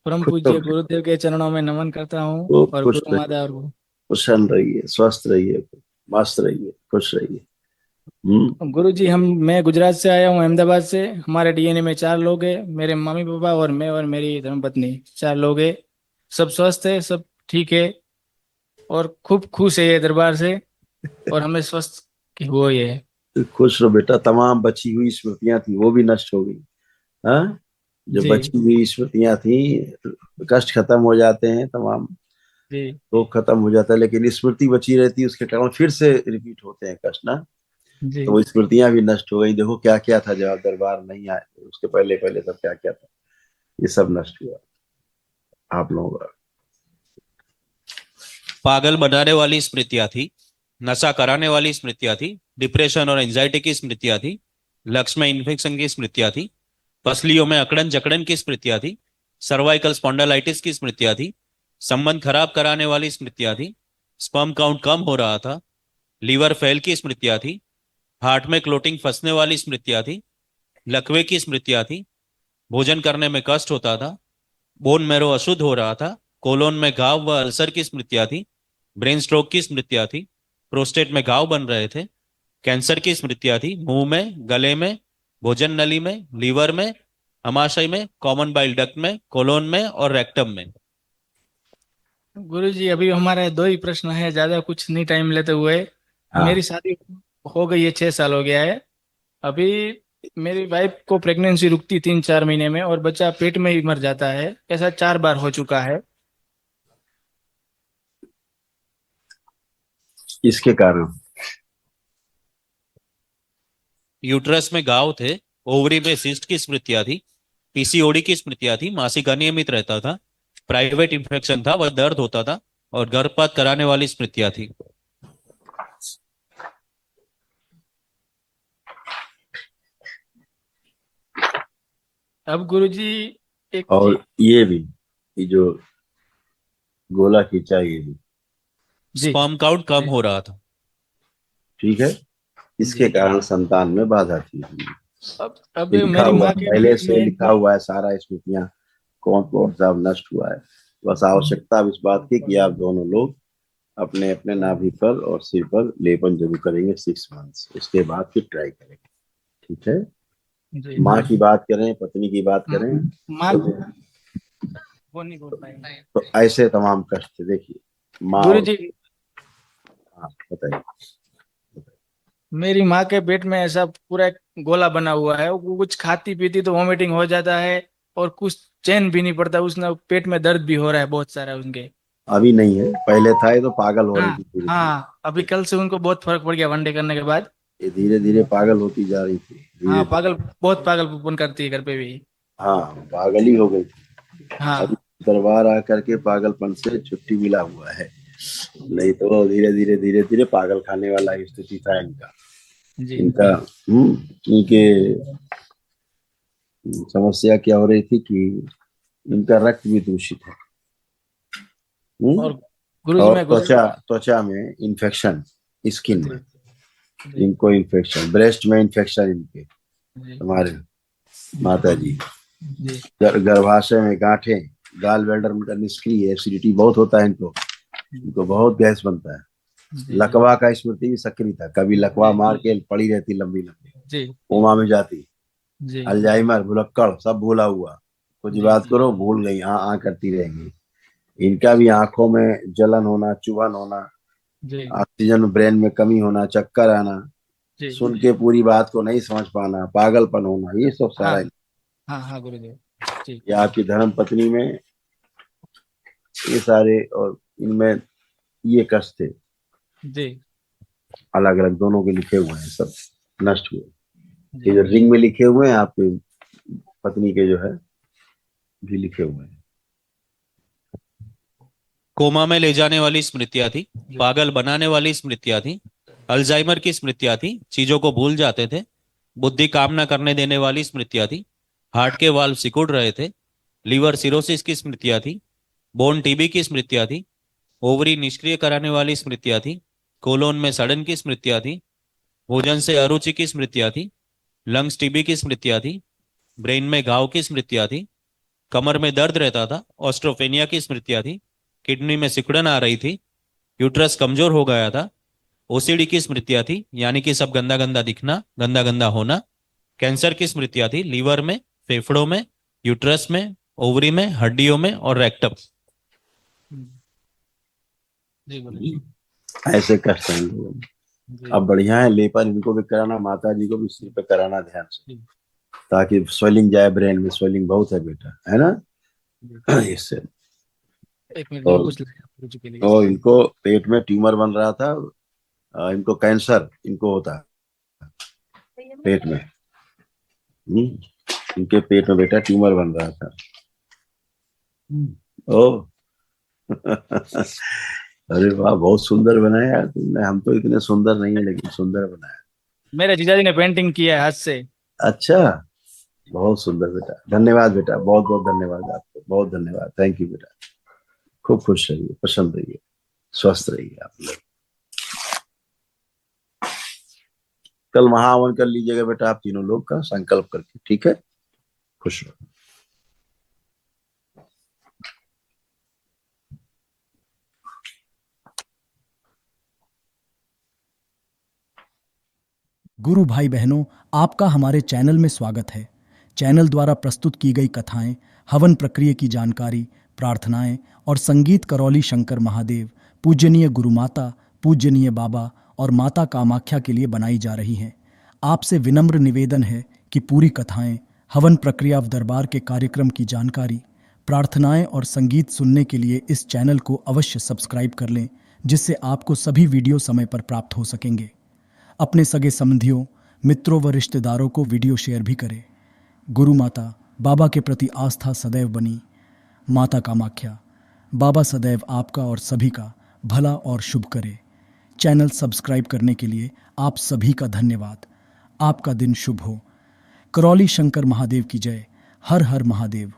परम खुश पूज्य रहो, गुरुदेव के चरणों में नमन करता हूँ खूब और खुश गुरु रहिए, माता और गुरु प्रसन्न रहिए, स्वस्थ रहिए, मस्त रहिए, खुश रहिए। हम्म। गुरु जी। मैं गुजरात से आया हूँ, अहमदाबाद से। हमारे डीएनए में चार लोग हैं, मेरे मम्मी पापा और मैं और मेरी धर्मपत्नी। चार लोग हैं। सब स्वस्थ है, सब ठीक है और खूब खुश है ये दरबार से। और हमें स्वस्थ की वो ये है। खुश रहो बेटा, तमाम बची हुई स्मृतियां थी वो भी नष्ट हो गई। हाँ, जो जी बची हुई स्मृतियां थी, कष्ट खत्म हो जाते हैं, तमाम जी दुख खत्म हो जाता है, लेकिन स्मृति बची रहती है, उसके कारण फिर से रिपीट होते हैं कष्ट ना। तो जी। वो स्मृतियां भी नष्ट हो गई। देखो क्या क्या था जब आप दरबार नहीं आए, उसके पहले पहले सब क्या क्या था, ये सब नष्ट हुआ आप लोगों का। पागल बनाने वाली स्मृतियां थी, नशा कराने वाली स्मृतियां थी, डिप्रेशन और एंजाइटी की स्मृतियां थी, लक्ष्य में इन्फेक्शन की स्मृतियां थी, पसलियों में अकड़न जकड़न की स्मृतियां थी, सर्वाइकल स्पॉन्डालाइटिस की स्मृतियां थी, संबंध खराब कराने वाली स्मृतियां थी, स्पर्म काउंट कम हो रहा था, लीवर फेल की स्मृतियां थी, हार्ट में क्लोटिंग फंसने वाली स्मृतियां थी, लकवे की स्मृतियां थी, भोजन करने में कष्ट होता था, बोन मैरो अशुद्ध हो रहा था, कोलोन में घाव व अल्सर की स्मृतियां थी, ब्रेन स्ट्रोक की स्मृतियां थी, प्रोस्टेट में घाव बन रहे थे, कैंसर की स्मृतियां थी, मुंह में, गले में, भोजन नली में, लीवर में, अमाशय में, कॉमन बाइल डक्ट में, कोलोन में और रेक्टम में। गुरु जी, अभी हमारे दो ही प्रश्न है, ज्यादा कुछ नहीं टाइम लेते हुए। मेरी हाँ, शादी हो गई है, 6 साल हो गया है अभी। मेरी वाइफ को प्रेगनेंसी रुकती 3-4 महीने में और बच्चा पेट में ही मर जाता है। ऐसा 4 बार हो चुका है। इसके कारण यूट्रस में घाव थे, ओवरी में सिस्ट की स्मृतियां थी, पीसीओडी की स्मृतियां थी, मासिक अनियमित रहता था, प्राइवेट इंफेक्शन था, वह दर्द होता था और गर्भपात कराने वाली स्मृतियां थी। अब गुरु जी, एक और चीज। ये भी, ये जो गोला खींचा ये भी जी स्पर्म काउंट कम जी हो रहा था। ठीक है। इसके जी। कारण संतान में बाधा थी। अब ये लिखा मेरी हुआ माँ है, के पहले पेट से में। लिखा हुआ है सारा, स्मृतियां कौन कौन सा अब नष्ट हुआ है। बस आवश्यकता अब इस बात की कि आप दोनों लोग अपने अपने नाभि पर और सिर पर लेपन जरूर करेंगे 6 मंथ्स, उसके बाद फिर ट्राई करेंगे। ठीक है। जी। माँ की बात करें, पत्नी की बात म- करें, माँ, तो वो नहीं बोल पाएंगे। तो ऐसे तमाम कष्ट थे। देखिए, माँ गुरु और, जी, हाँ बताइए। मेरी माँ के पेट में ऐसा पूरा एक गोला बना हुआ है। वो कुछ खाती पीती तो वॉमिटिंग हो जाता है और कुछ चैन भी नहीं पड़ता। उसने पेट में दर्द भी हो रहा है बहुत सारा उनके। अभी नहीं है, पहले था, ये तो पागल हो रही हाँ थी पूरी पूरी। हाँ, अभी कल से उनको बहुत फर्क पड़ गया वनडे करने के बाद। ये धीरे धीरे पागल होती जा रही थी, हाँ, धीरे धीरे। पागल, बहुत पागलपन करती है घर पे भी। हाँ, पागल ही हो गई। अभी हाँ दरबार आकर के पागलपन से छुट्टी मिला हुआ है, नहीं तो धीरे धीरे धीरे धीरे पागल खाने वाला स्थिति था इनका। जी इनका इनके समस्या क्या हो रही थी कि इनका रक्त भी दूषित है। और हम्म। गुरु जी, और मैं गुजर। त्वचा त्वचा में इन्फेक्शन, स्किन में जी जी इनको इन्फेक्शन, ब्रेस्ट में इन्फेक्शन इनके, जी हमारे माता जी। जी गर्भाशय में गांठें, गाल ब्लैडर उनका निष्क्रिय है, एसिडिटी बहुत होता है इनको, इनको बहुत गैस बनता है। जी जी लकवा का स्मृति भी सक्रिय था, कभी लकवा जी मार के पड़ी रहती लंबी लंबी, जी कोमा में जाती। जी अल्जाइमर, भुलक्कड़ सब भूला हुआ, कुछ जी बात करो भूल गई, हाँ हाँ करती रहेंगी। इनका भी आंखों में जलन होना, चुभन होना, जी ऑक्सीजन ब्रेन में कमी होना, चक्कर आना, जी। सुन के पूरी बात को नहीं समझ पाना, पागलपन होना, ये सब हाँ सारा हाँ हाँ गुरु जी। जी ये आपकी धर्म पत्नी में ये सारे, और इनमें ये कष्ट थे, जी अलग अलग दोनों के लिखे हुए हैं, सब नष्ट हुए। ये जी जो रिंग में लिखे हुए हैं आपकी पत्नी के जो है भी लिखे हुए हैं। कोमा में ले जाने वाली स्मृतियां थी, जी पागल बनाने वाली स्मृतियां थी, अल्जाइमर की स्मृतियां थी, चीजों को भूल जाते थे, बुद्धि काम न करने देने वाली स्मृतियां थी, हार्ट के वाल्व सिकुड़ रहे थे, लीवर सिरोसिस की स्मृतियां थी, बोन टीबी की स्मृतियां थी, ओवरी निष्क्रिय कराने वाली स्मृतियां थी, कोलोन में सड़न की स्मृतियां थी, भोजन से अरुचि की स्मृतियां थी, लंग्स टीबी की स्मृतियां थी, ब्रेन में घाव की स्मृतियां थी, कमर में दर्द रहता था, ऑस्ट्रोपेनिया की स्मृतियां थी, किडनी में सिकुड़न आ रही थी, यूट्रस कमजोर हो गया था, ओसीडी की स्मृतियां थी, यानी कि सब गंदा गंदा दिखना, गंदा गंदा होना, कैंसर की स्मृतियां थी, लीवर में, फेफड़ों में, यूट्रस में, ओवरी में, हड्डियों में और रेक्टम। जी बोलिए। ऐसे कष्ट हैं लोगों में। जी अब बढ़िया है, लेपन इनको भी कराना, माता जी को भी सिर पे कराना ध्यान से, जी ताकि स्वेलिंग जाए, ब्रेन में स्वेलिंग बहुत है बेटा, है ना। जी। इससे एक मिनट और और पूछ लेंगे के लिए। और इनको पेट में ट्यूमर बन रहा था, इनको कैंसर इनको होता है पेट में। इनके पेट में बेटा ट्यूमर बन रहा था। ओ अरे वाह, बहुत सुंदर बनाया यार तुमने। हम तो इतने सुंदर नहीं है, लेकिन सुंदर बनाया। मेरे जीजाजी ने पेंटिंग किया है हाथ से। अच्छा, बहुत सुंदर बेटा, धन्यवाद बेटा, बहुत बहुत धन्यवाद आपको, बहुत धन्यवाद, थैंक यू बेटा। खूब खुश रहिए, प्रसन्न रहिए, स्वस्थ रहिए आप लोग। कल महाहवन कर लीजिएगा बेटा आप तीनों लोग का संकल्प करके, ठीक है। खुश रहो। गुरु भाई बहनों, आपका हमारे चैनल में स्वागत है। चैनल द्वारा प्रस्तुत की गई कथाएं, हवन प्रक्रिया की जानकारी, प्रार्थनाएं और संगीत करौली शंकर महादेव, पूजनीय गुरु माता, पूजनीय बाबा और माता कामाख्या के लिए बनाई जा रही हैं। आपसे विनम्र निवेदन है कि पूरी कथाएं, हवन प्रक्रिया व दरबार के कार्यक्रम की जानकारी, प्रार्थनाएं और संगीत सुनने के लिए इस चैनल को अवश्य सब्सक्राइब कर लें, जिससे आपको सभी वीडियो समय पर प्राप्त हो सकेंगे। अपने सगे संबंधियों, मित्रों व रिश्तेदारों को वीडियो शेयर भी करें। गुरु माता, बाबा के प्रति आस्था सदैव बनी। माता कामाख्या, बाबा सदैव आपका और सभी का भला और शुभ करे। चैनल सब्सक्राइब करने के लिए आप सभी का धन्यवाद। आपका दिन शुभ हो। करौली शंकर महादेव की जय। हर हर महादेव।